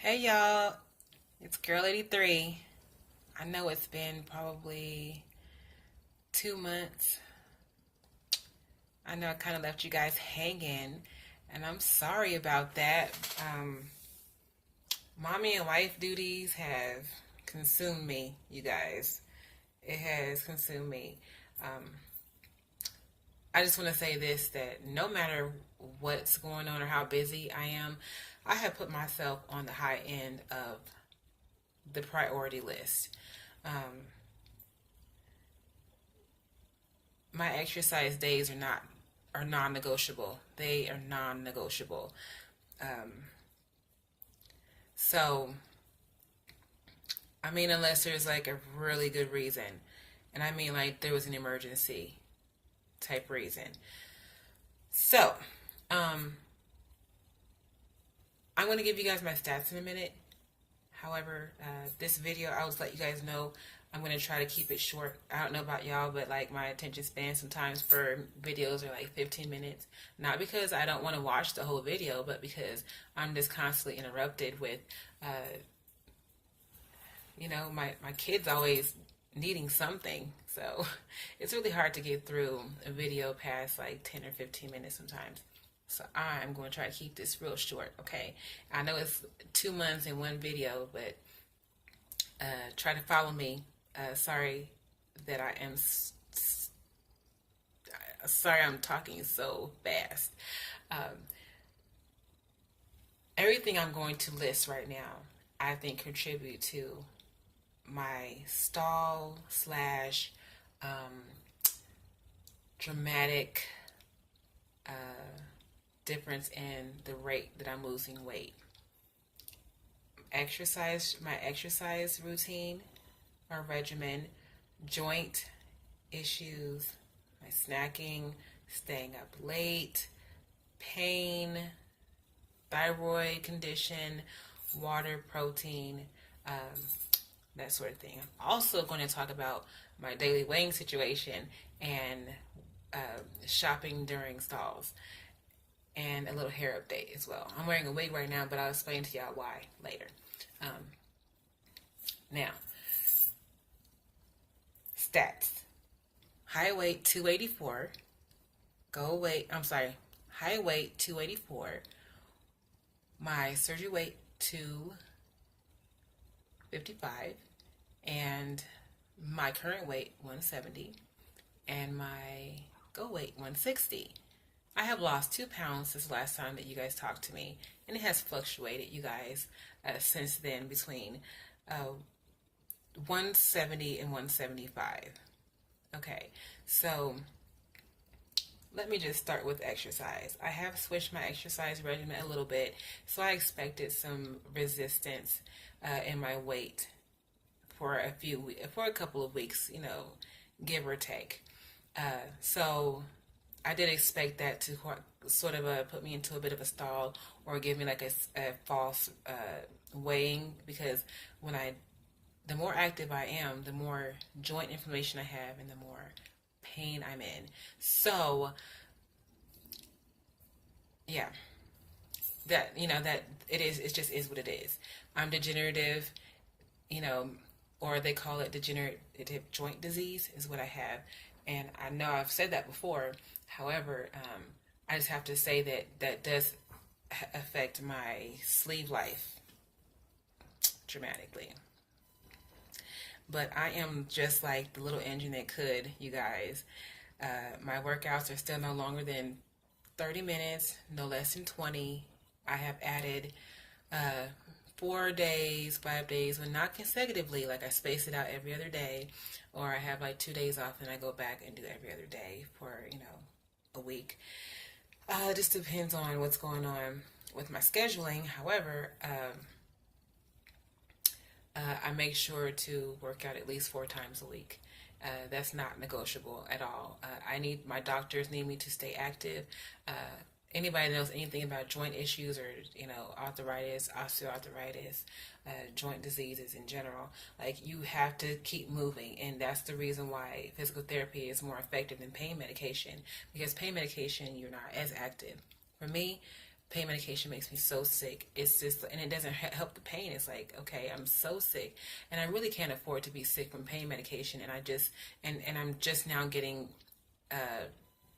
Hey y'all, it's Girl 83. I know it's been probably 2 months. I know I kind of left you guys hanging, and I'm sorry about that. Um, Mommy and wife duties have consumed me, you guys. It has consumed me. Um, I just want to say this that no matter what's going on or how busy I am, I have put myself on the high end of the priority list. Um, my exercise days are non-negotiable. They are non-negotiable. Um, so I mean, unless there's like a really good reason, and I mean like there was an emergency type reason. So um, I'm going to give you guys my stats in a minute. However, this video, I'll just let you guys know I'm going to try to keep it short. I don't know about y'all, but like my attention span sometimes for videos are like 15 minutes. Not because I don't want to watch the whole video, but because I'm just constantly interrupted with, my kids always needing something. So it's really hard to get through a video past like 10 or 15 minutes sometimes. So I'm going to try to keep this real short, okay? I know it's 2 months in one video, but try to follow me. Sorry that sorry I'm talking so fast. Um, Everything I'm going to list right now, I think contribute to my stall slash um, dramatic difference in the rate that I'm losing weight. My exercise routine or regimen, joint issues, my snacking, staying up late, pain, thyroid condition, water, protein, um, that sort of thing. I'm also going to talk about my daily weighing situation and shopping during stalls and a little hair update as well. I'm wearing a wig right now, but I'll explain to y'all why later. Um, Now, stats. High weight 284. High weight 284. My surgery weight 255. And my current weight 170. And my go weight 160. I have lost 2 pounds since the last time that you guys talked to me, and it has fluctuated, you guys, since then between uh, 170 and 175. Okay, so let me just start with exercise. I have switched my exercise regimen a little bit, so I expected some resistance in my weight for a couple of weeks, give or take. So I did expect that to sort of put me into a bit of a stall or give me like a false weighing, because the more active I am, the more joint inflammation I have and the more pain I'm in. So yeah, that it just is what it is. I'm degenerative, you know, or they call it degenerative joint disease is what I have. And I know I've said that before. However, I just have to say that does affect my sleeve life dramatically. But I am just like the little engine that could, you guys. My workouts are still no longer than 30 minutes, no less than 20. I have added uh, 4 days, 5 days, but not consecutively. Like I space it out every other day, or I have like 2 days off and I go back and do every other day for, a week. It just depends on what's going on with my scheduling. However, I make sure to work out at least 4 times a week. That's not negotiable at all. My doctors need me to stay active. Uh, Anybody that knows anything about joint issues or, arthritis, osteoarthritis, joint diseases in general, like you have to keep moving. And that's the reason why physical therapy is more effective than pain medication, because pain medication, you're not as active. For me, Pain medication makes me so sick. It's just, and it doesn't help the pain. It's like, okay, I'm so sick, and I really can't afford to be sick from pain medication. And I just, and I'm just now getting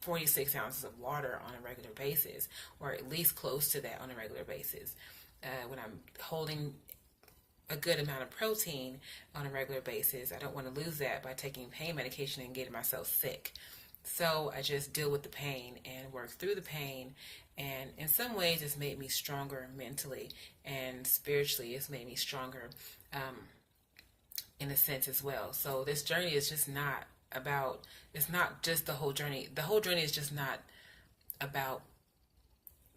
46 ounces of water on a regular basis, or at least close to that on a regular basis. When I'm holding a good amount of protein on a regular basis, I don't want to lose that by taking pain medication and getting myself sick. So I just deal with the pain and work through the pain. And in some ways, it's made me stronger mentally, and spiritually, it's made me stronger in a sense as well. So this journey is just not about, it's not just the whole journey. The whole journey is just not about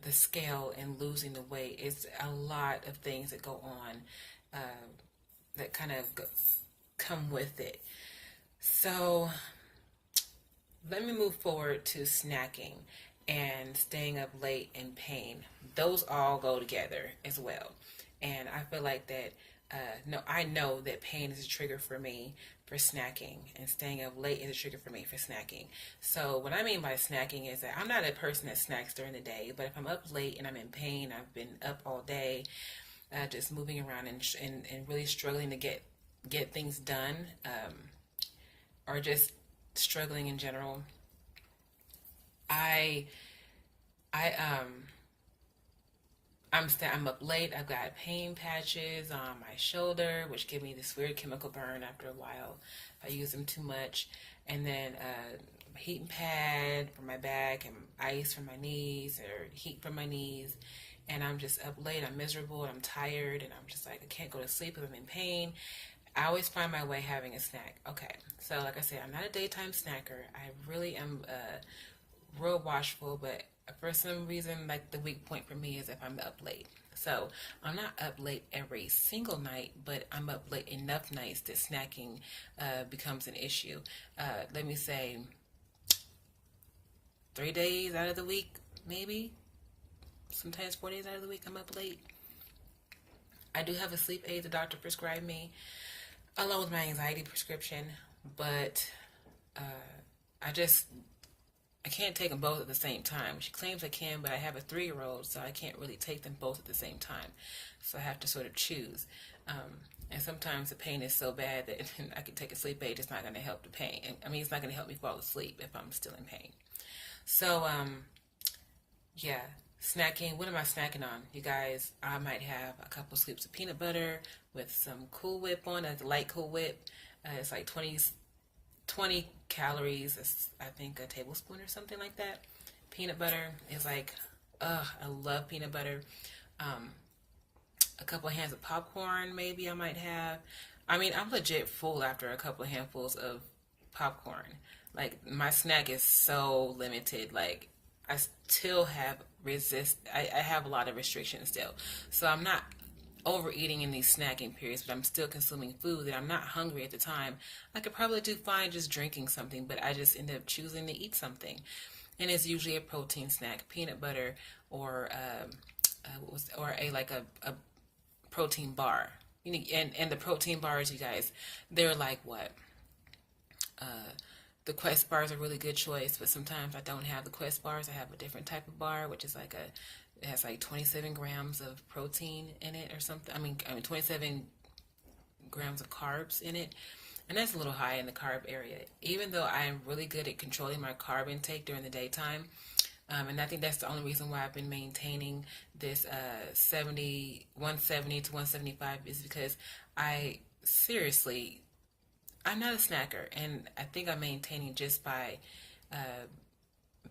the scale and losing the weight. It's a lot of things that go on that kind of come with it. So let me move forward to snacking and staying up late and pain. Those all go together as well. And I feel like that, I know that pain is a trigger for me for snacking, and staying up late is a trigger for me for snacking. So what I mean by snacking is that I'm not a person that snacks during the day, but if I'm up late and I'm in pain, I've been up all day, just moving around and really struggling to get things done, or just struggling in general. I I'm up late. I've got pain patches on my shoulder, which give me this weird chemical burn after a while if I use them too much. And then a heating pad for my back, and ice for my knees, or heat for my knees. And I'm just up late. I'm miserable. I'm tired, and I'm just like, I can't go to sleep if I'm in pain. I always find my way having a snack. Okay, so like I said, I'm not a daytime snacker. I really am real watchful, but for some reason, like, the weak point for me is if I'm up late. So I'm not up late every single night, but I'm up late enough nights that snacking becomes an issue. Let me say 3 days out of the week, maybe. Sometimes 4 days out of the week, I'm up late. I do have a sleep aid the doctor prescribed me, along with my anxiety prescription, but I can't take them both at the same time. She claims I can, but I have a 3-year-old, so I can't really take them both at the same time. So I have to sort of choose. And sometimes the pain is so bad that I can take a sleep aid. It's not going to help the pain. I mean, it's not going to help me fall asleep if I'm still in pain. So, yeah, snacking. What am I snacking on? You guys, I might have a couple scoops of peanut butter with some Cool Whip on it, light Cool Whip. It's like 20 calories, I think a tablespoon or something like that. Peanut butter is like, I love peanut butter. A couple of hands of popcorn, maybe I might have. I mean, I'm legit full after a couple of handfuls of popcorn. Like, my snack is so limited. Like, I still have I have a lot of restrictions still. So I'm not overeating in these snacking periods, but I'm still consuming food that I'm not hungry at the time. I could probably do fine just drinking something, but I just end up choosing to eat something. And it's usually a protein snack, peanut butter, or a protein bar. You know, and the protein bars, you guys, they're like what? The Quest bars are a really good choice, but sometimes I don't have the Quest bars. I have a different type of bar, which is like it has like 27 grams of protein in it or something. I mean 27 grams of carbs in it. And that's a little high in the carb area. Even though I am really good at controlling my carb intake during the daytime. And I think that's the only reason why I've been maintaining this 170 to 175 is because I'm not a snacker. And I think I'm maintaining just by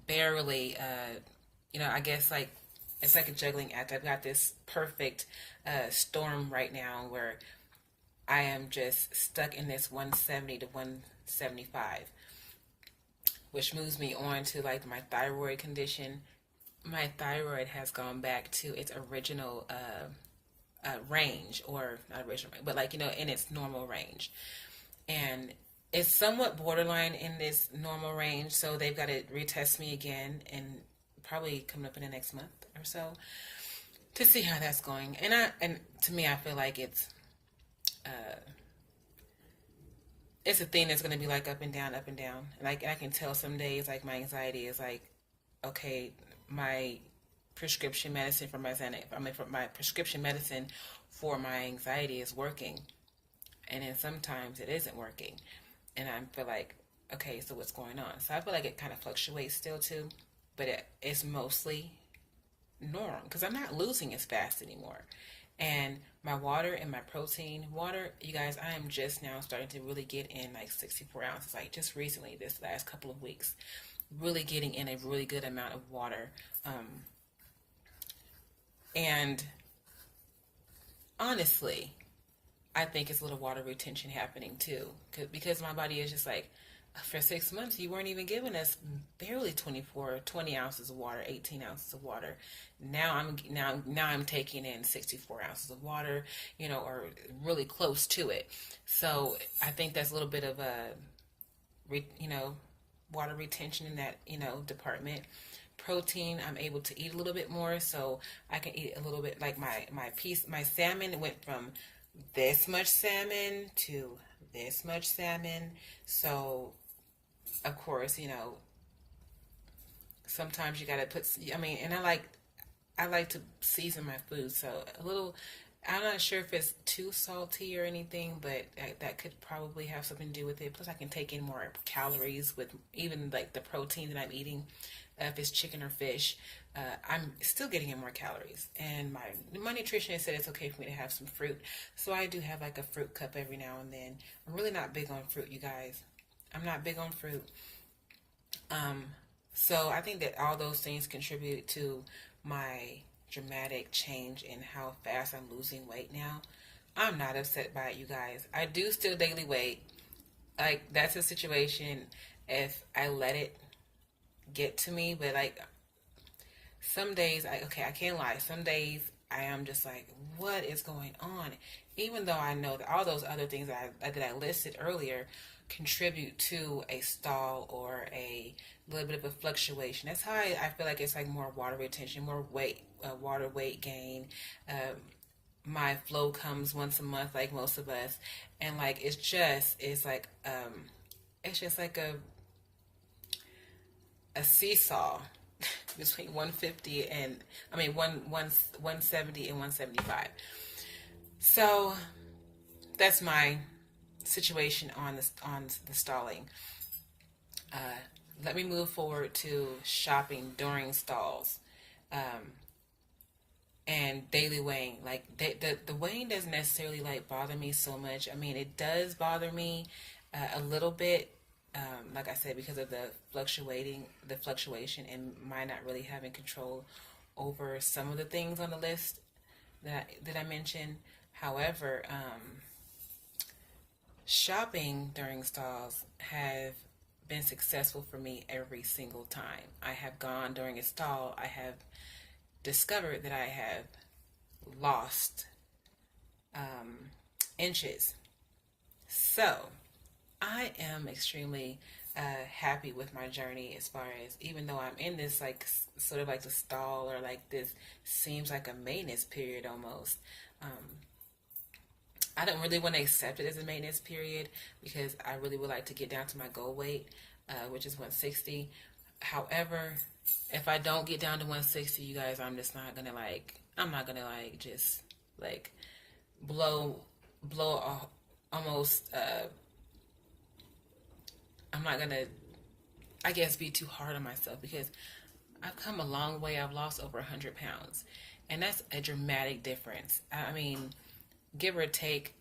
barely, I guess like, it's like a juggling act. I've got this perfect storm right now where I am just stuck in this 170 to 175, which moves me on to like my thyroid condition. My thyroid has gone back to its original range, or not original, but like, in its normal range. And it's somewhat borderline in this normal range, so they've got to retest me again, and probably coming up in the next month or so to see how that's going. And to me, I feel like it's a thing that's going to be like up and down, up and down. And I can tell some days like my anxiety is like, okay, my prescription medicine for my for my prescription medicine for my anxiety is working, and then sometimes it isn't working, and I feel like, okay, so what's going on? So I feel like it kind of fluctuates still too, but it's mostly norm because I'm not losing as fast anymore. And my water and my protein, water, you guys, I am just now starting to really get in like 64 ounces, like just recently, this last couple of weeks, really getting in a really good amount of water. And honestly, I think it's a little water retention happening too, because my body is just like, for 6 months, you weren't even giving us barely 20 ounces of water, 18 ounces of water. Now I'm taking in 64 ounces of water, or really close to it. So I think that's a little bit of a, water retention in that, department. Protein, I'm able to eat a little bit more, so I can eat a little bit. Like my salmon went from this much salmon to this much salmon. So of course, sometimes you gotta put, and I like to season my food, so a little, I'm not sure if it's too salty or anything, but that could probably have something to do with it. Plus I can take in more calories with even like the protein that I'm eating. If it's chicken or fish, I'm still getting in more calories. And my nutritionist said it's okay for me to have some fruit. So I do have like a fruit cup every now and then. I'm really not big on fruit, you guys. I'm not big on fruit. So I think that all those things contribute to my dramatic change in how fast I'm losing weight now. I'm not upset by it, you guys. I do still daily weight. Like, that's a situation if I let it get to me, but like some days, I can't lie. Some days I am just like, what is going on? Even though I know that all those other things that I listed earlier contribute to a stall or a little bit of a fluctuation. That's how I feel like it's like more water retention, more water weight gain. My flow comes once a month, like most of us, and like it's just like a seesaw between 150 and I mean 170 and 175. So that's my situation on the stalling. Let me move forward to shopping during stalls, and daily weighing. Like the weighing doesn't necessarily like bother me so much. I mean, it does bother me a little bit. Like I said, because of the fluctuation, and my not really having control over some of the things on the list that I mentioned. However, shopping during stalls have been successful for me every single time. I have gone during a stall. I have discovered that I have lost inches. So I am extremely happy with my journey, as far as, even though I'm in this like sort of like the stall, or like this seems like a maintenance period almost. I don't really want to accept it as a maintenance period, because I really would like to get down to my goal weight, which is 160. However, if I don't get down to 160, you guys, I'm not gonna just like blow almost. I'm not gonna, I guess, be too hard on myself, because I've come a long way. I've lost over 100 pounds, and that's a dramatic difference. I mean, give or take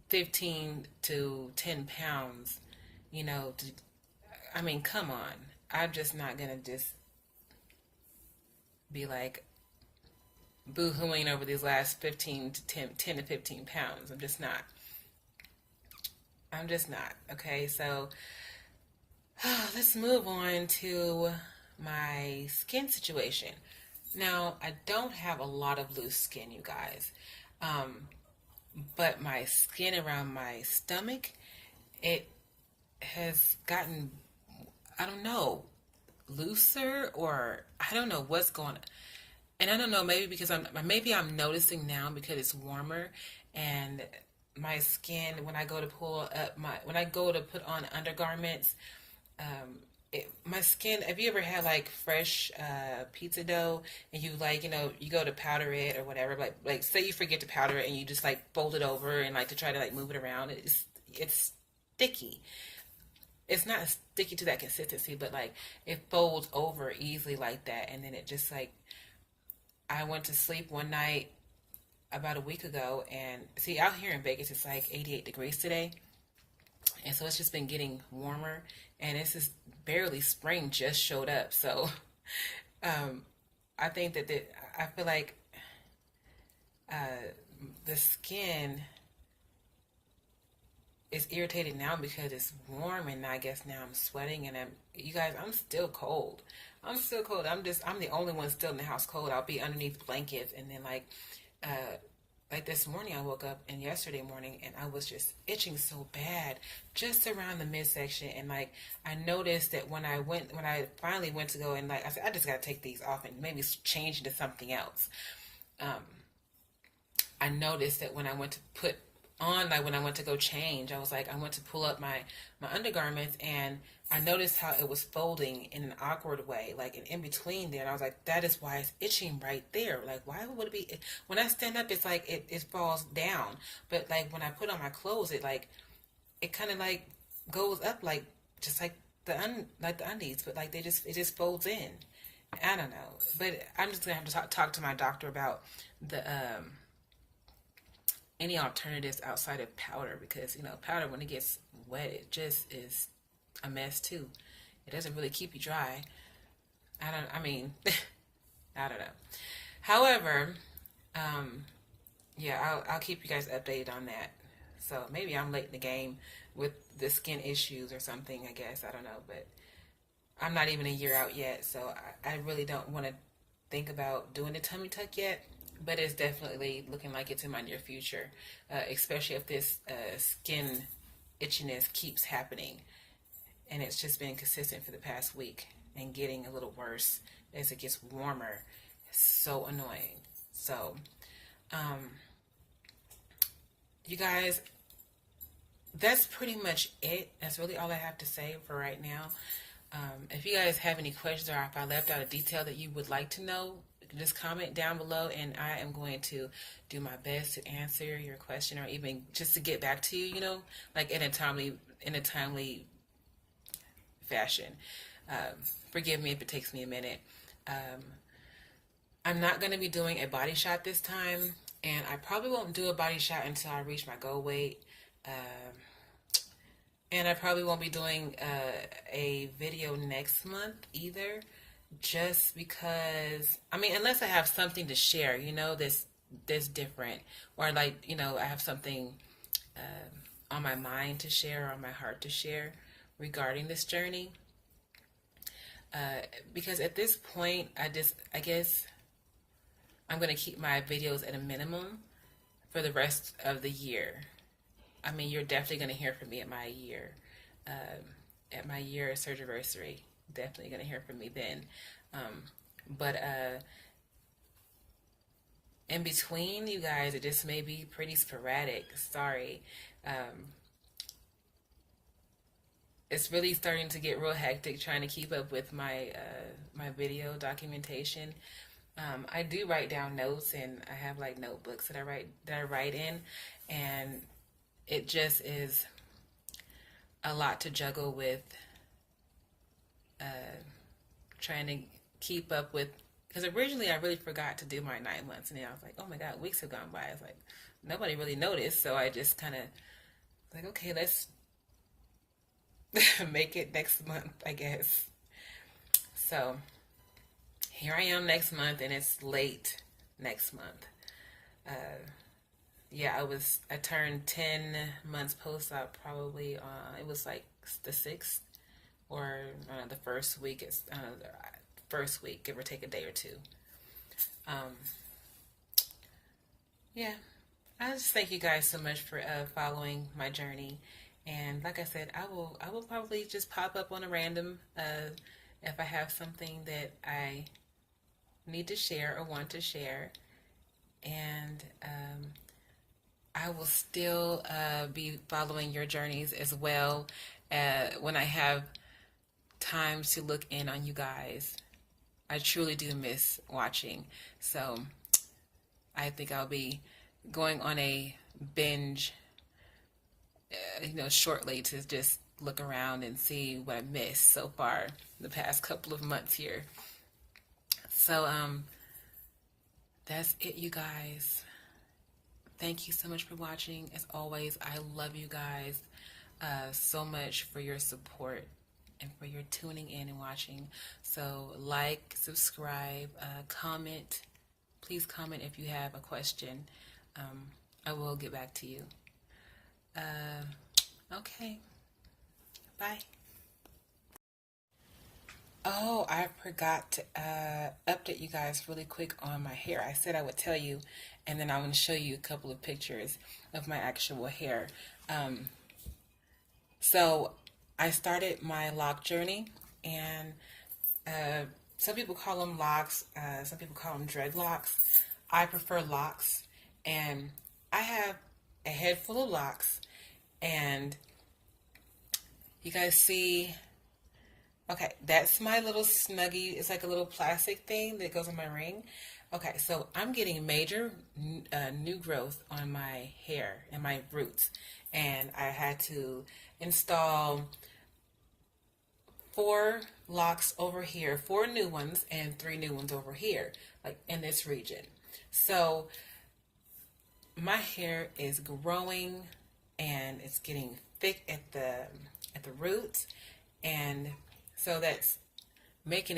15 to 10 pounds, come on. I'm just not going to just be like boo-hooing over these last 10 to 15 pounds. I'm just not. Okay, so let's move on to my skin situation. Now, I don't have a lot of loose skin, you guys. But my skin around my stomach, it has gotten, I don't know, looser, or I don't know what's going on. And I don't know, maybe because I'm noticing now because it's warmer, and my skin, when I go to put on undergarments, my skin, have you ever had like fresh pizza dough and you like, you go to powder it or whatever, like say you forget to powder it and you just like fold it over and like to try to like move it around. It's sticky. It's not sticky to that consistency, but like it folds over easily like that, and then it just like, I went to sleep one night about a week ago, and see, out here in Vegas it's like 88 degrees today, and so it's just been getting warmer, and it's just barely spring just showed up. So um, I think I feel like uh, the skin is irritated now because it's warm, and I guess now I'm sweating, and you guys, I'm still cold. I'm still cold. I'm the only one still in the house cold. I'll be underneath blankets, and then uh, like this morning I woke up, and yesterday morning, and I was just itching so bad just around the midsection, and like I noticed that when I finally went to go, and like I said, I just got to take these off and maybe change into something else. Um, I noticed that when I went to put on, like when I went to go change, I was like, I went to pull up my undergarments, and I noticed how it was folding in an awkward way, like in between there. And I was like, that is why it's itching right there. Like, why would it be? When I stand up, it's like it falls down. But like when I put on my clothes, it kind of like goes up, like just like like the undies, but like it just folds in. I don't know, but I'm just gonna have to talk to my doctor about the any alternatives outside of powder, because powder, when it gets wet, it just is a mess too. It doesn't really keep you dry. I mean, I don't know. However, um, yeah, I'll keep you guys updated on that. So maybe I'm late in the game with the skin issues or something, I guess. I don't know, but I'm not even a year out yet, so I really don't want to think about doing the tummy tuck yet. But it's definitely looking like it's in my near future, especially if this skin itchiness keeps happening. And it's just been consistent for the past week and getting a little worse as it gets warmer. It's so annoying. So, um, you guys, that's pretty much it. That's really all I have to say for right now. If you guys have any questions, or if I left out a detail that you would like to know, just comment down below, and I am going to do my best to answer your question, or even just to get back to you, like in a timely fashion. Um, Forgive me if it takes me a minute. Um, I'm not going to be doing a body shot this time, and I probably won't do a body shot until I reach my goal weight. And I probably won't be doing a video next month either, just because, I mean, unless I have something to share, that's different, or like, I have something on my mind to share, or on my heart to share regarding this journey. Because at this point, I guess I'm going to keep my videos at a minimum for the rest of the year. I mean, you're definitely going to hear from me at my year surgery. Definitely going to hear from me then. But in between, you guys, it just may be pretty sporadic. Sorry. It's really starting to get real hectic trying to keep up with my video documentation. I do write down notes, and I have like notebooks that I write in, and it just is a lot to juggle with trying to keep up with, because originally I really forgot to do my 9 months, and then I was like, oh my god, weeks have gone by. It's like nobody really noticed, so I just kind of like, okay, let's make it next month, I guess. So here I am next month, and it's late next month. Yeah, I turned 10 months post-op probably, it was like the 6th, or the first week. It's the first week, give or take a day or two. Yeah, I just thank you guys so much for following my journey. And like I said, I will probably just pop up on a random if I have something that I need to share or want to share. And I will still be following your journeys as well when I have time to look in on you guys. I truly do miss watching. So I think I'll be going on a binge, shortly to just look around and see what I missed so far the past couple of months here. So that's it, you guys. Thank you so much for watching. As always, I love you guys so much for your support and for your tuning in and watching. So like, subscribe, comment. Please comment if you have a question. I will get back to you. Okay. Bye. Oh, I forgot to update you guys really quick on my hair. I said I would tell you, and then I want to show you a couple of pictures of my actual hair. So I started my lock journey, and some people call them locks, some people call them dreadlocks. I prefer locks, and I have a head full of locks, and you guys see, okay, that's my little snuggie. It's like a little plastic thing that goes on my ring. Okay, so I'm getting major new growth on my hair and my roots, and I had to install 4 locks over here, 4 new ones, and 3 new ones over here, like in this region. So my hair is growing, and it's getting thick at the roots, and so that's making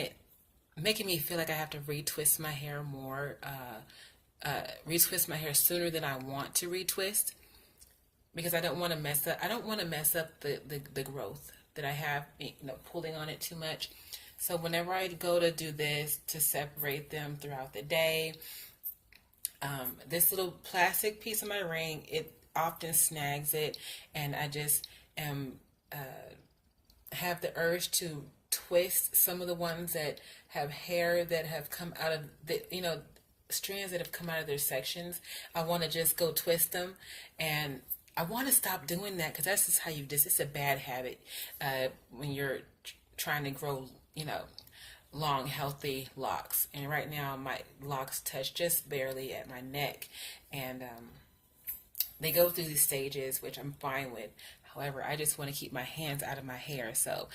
me feel like I have to retwist my hair more, retwist my hair sooner than I want to retwist, because I don't want to mess up. I don't want to mess up the growth that I have, pulling on it too much. So whenever I go to do this to separate them throughout the day, this little plastic piece of my ring, it often snags it, and I just have the urge to twist some of the ones that have hair that have come out of the, strands that have come out of their sections. I want to just go twist them, and I want to stop doing that, because that's just how it's a bad habit when you're trying to grow, long, healthy locks. And right now my locks touch just barely at my neck, and they go through these stages, which I'm fine with. However, I just want to keep my hands out of my hair. So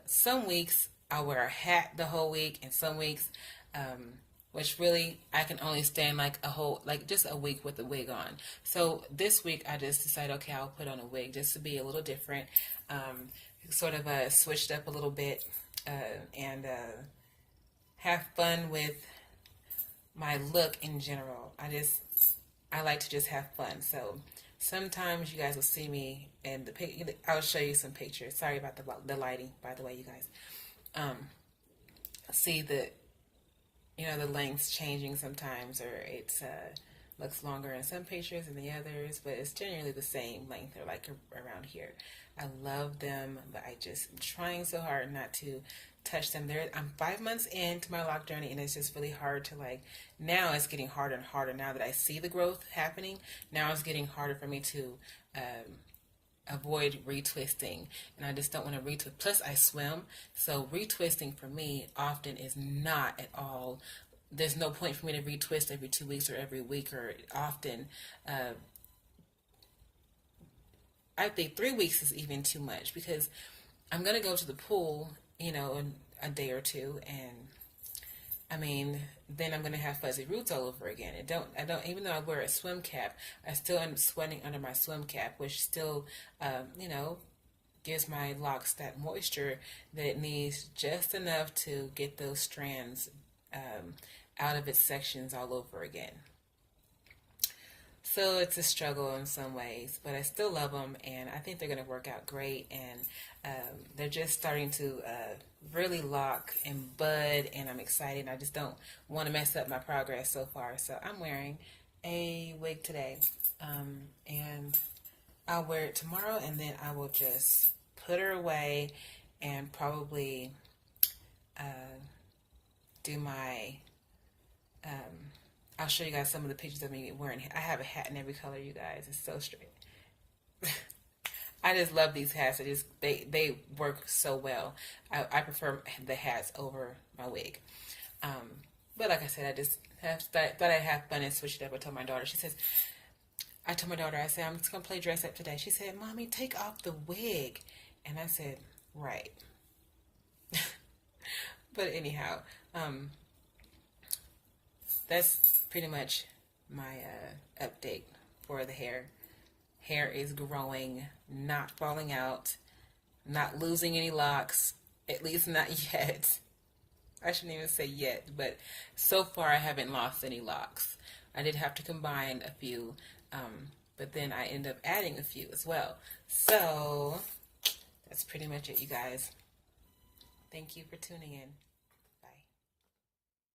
some weeks I'll wear a hat the whole week, and some weeks, which really I can only stand like just a week with the wig on. So this week I just decided, okay, I'll put on a wig just to be a little different, sort of switched up a little bit, and have fun with my look in general. I like to just have fun. So sometimes you guys will see me in the I'll show you some pictures. Sorry about the lighting, by the way, you guys. See the lengths changing sometimes, or it's looks longer in some pictures than the others, but it's generally the same length, or like around here. I love them, but I just am trying so hard not to touch them. I'm 5 months into my lock journey, and it's just really hard to now it's getting harder and harder. Now that I see the growth happening, now it's getting harder for me to avoid retwisting, and I just don't want to retwist. Plus I swim, so retwisting for me often is not at all, there's no point for me to retwist every 2 weeks or every week, or often. I think 3 weeks is even too much, because I'm going to go to the pool, in a day or two, and then I'm going to have fuzzy roots all over again. I don't, even though I wear a swim cap, I still am sweating under my swim cap, which still, gives my locks that moisture that it needs, just enough to get those strands out of its sections all over again. So it's a struggle in some ways, but I still love them, and I think they're going to work out great, and they're just starting to really lock and bud, and I'm excited. I just don't want to mess up my progress so far. So I'm wearing a wig today, and I'll wear it tomorrow, and then I will just put her away and probably do my I'll show you guys some of the pictures of me wearing. I have a hat in every color, you guys. It's so straight. I just love these hats. They work so well. I prefer the hats over my wig. But like I said, I just thought I'd have fun and switch it up. I told my daughter. I told my daughter, I said, I'm just gonna play dress up today. She said, Mommy, take off the wig. And I said, right. But anyhow, that's pretty much my update for the hair. Hair is growing, not falling out, not losing any locks, at least not yet. I shouldn't even say yet, but so far I haven't lost any locks. I did have to combine a few, but then I end up adding a few as well. So that's pretty much it, you guys. Thank you for tuning in.